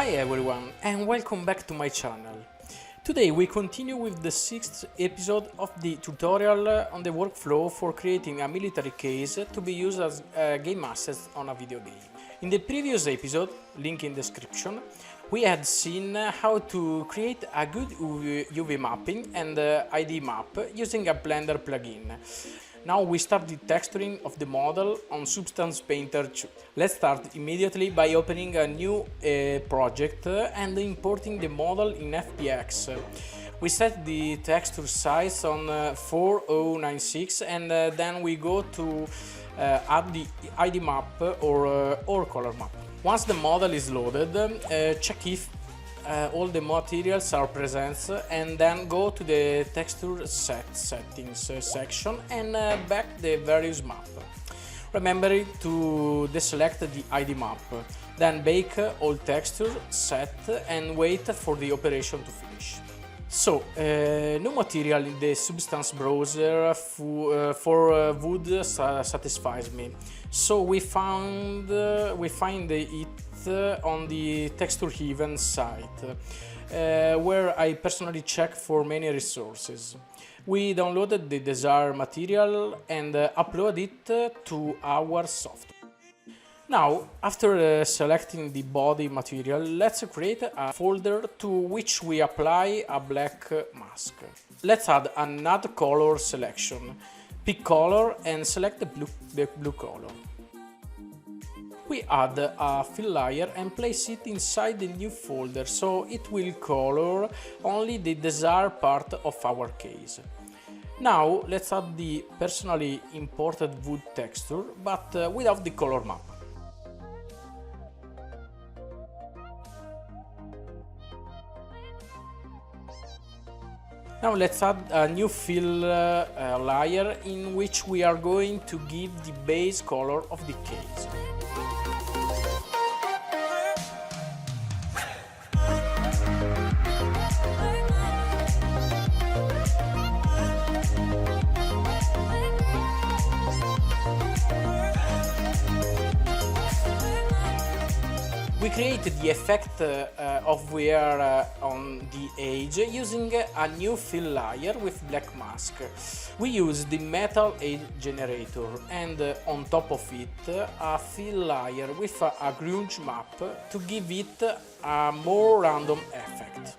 Hi everyone and welcome back to my channel. Today we continue with the 6th episode of the tutorial on the workflow for creating a military case to be used as a game asset on a video game. In the previous episode, link in description, we had seen how to create a good UV mapping and ID map using a Blender plugin. Now we start the texturing of the model on Substance Paiter 2. Let's start immediately by opening a new project and importing the model in Ep.6. We set the texture size on 4096 and then we go to add the ID map or color map. Once the model is loaded, check if all the materials are present and then go to the texture settings section and back the various map. Remember to deselect the ID map, then bake all texture set and wait for the operation to finish. So, no material in the Substance browser for wood satisfies me. So we find it on the texture event site, where I personally check for many resources. We downloaded the desired material and upload it to our software. Now, after selecting the body material, let's create a folder to which we apply a black mask. Let's add an add color selection. Pick color and select the blue color. We add a fill layer and place it inside the new folder so it will color only the desired part of our case. Now let's add the personally imported wood texture but without the color map. Now let's add a new fill layer in which we are going to give the base color of the case. We created the effect of wear on the edge using a new fill layer with black mask. We use the metal edge generator and on top of it a fill layer with a grunge map to give it a more random effect.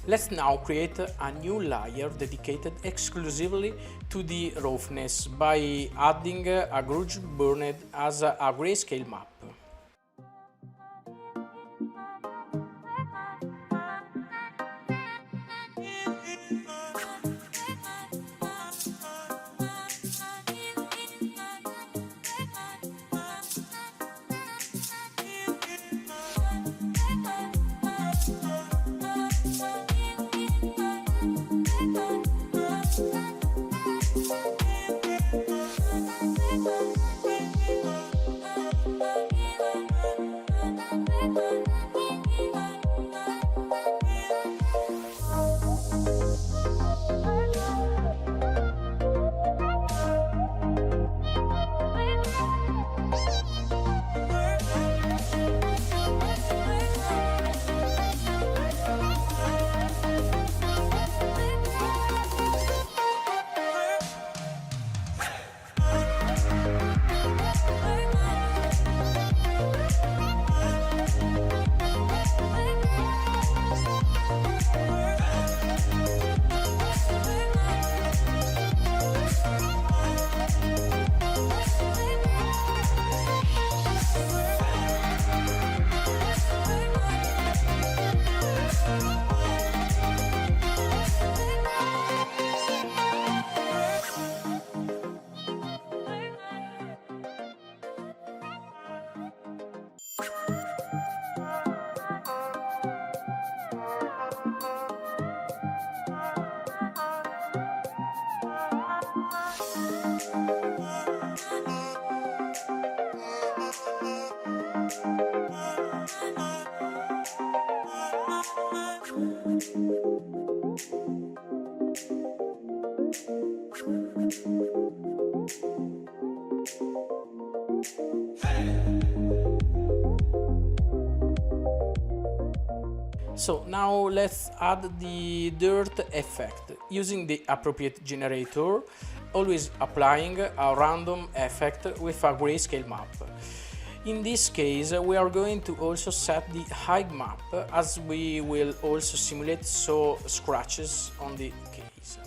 Let's now create a new layer dedicated exclusively to the roughness by adding a grunge burned as a grayscale map. So now let's add the dirt effect using the appropriate generator, always applying a random effect with a grayscale map. In this case, we are going to also set the height map, as we will also simulate some scratches on the case.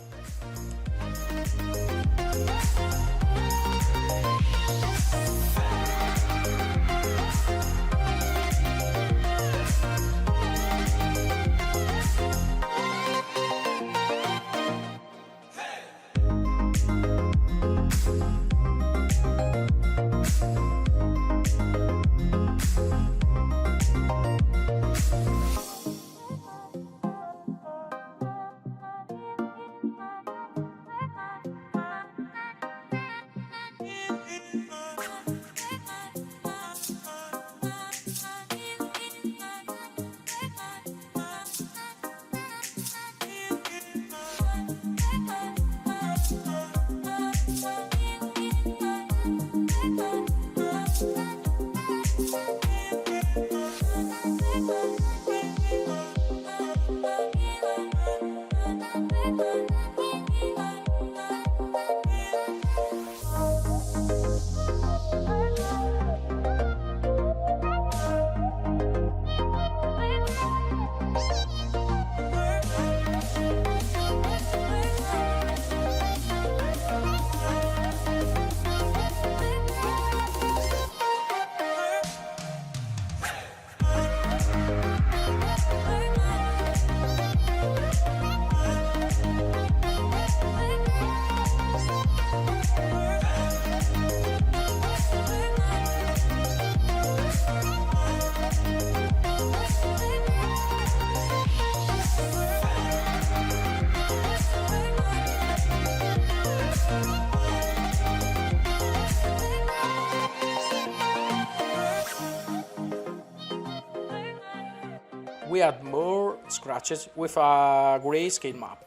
We add more scratches with a grayscale map.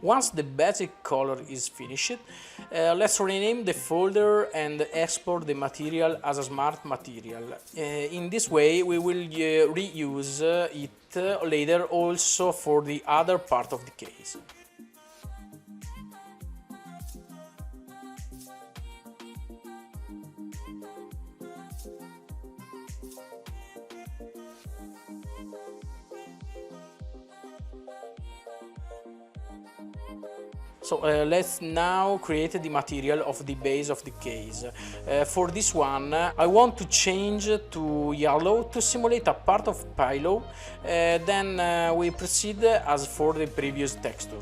Once the basic color is finished, let's rename the folder and export the material as a smart material. In this way we will reuse it later also for the other part of the case. So let's now create the material of the base of the case. For this one I want to change to yellow to simulate a part of pillow, then we proceed as for the previous texture.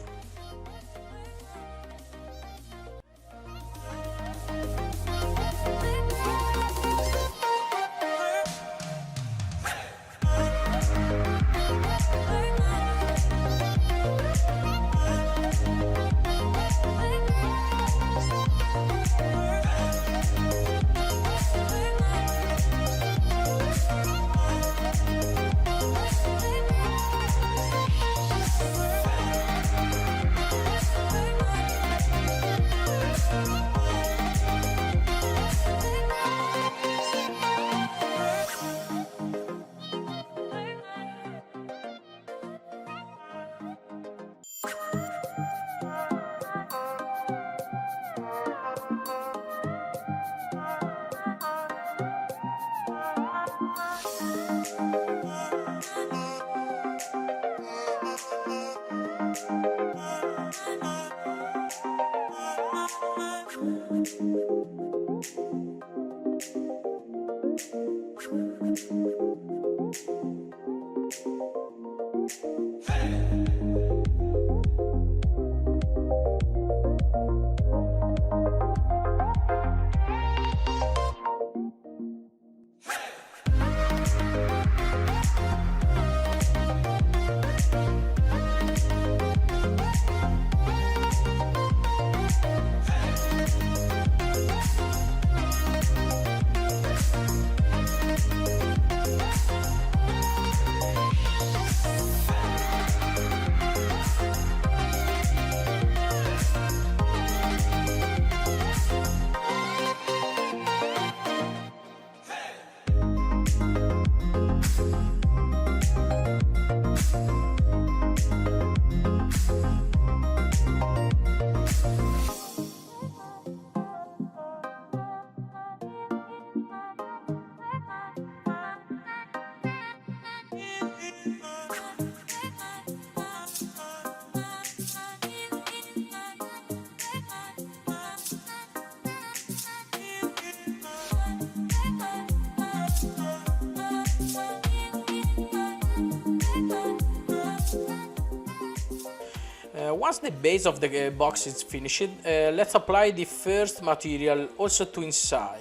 Once the base of the box is finished, let's apply the first material also to inside.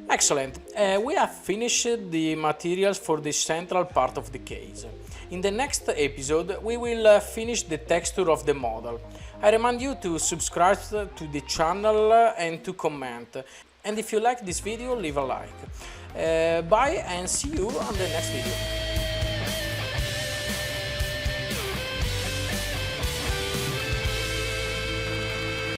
Excellent. We have finished the materials for the central part of the case. In the next episode, we will finish the texture of the model. I remind you to subscribe to the channel and to comment. And if you like this video, leave a like. Bye and see you on the next video.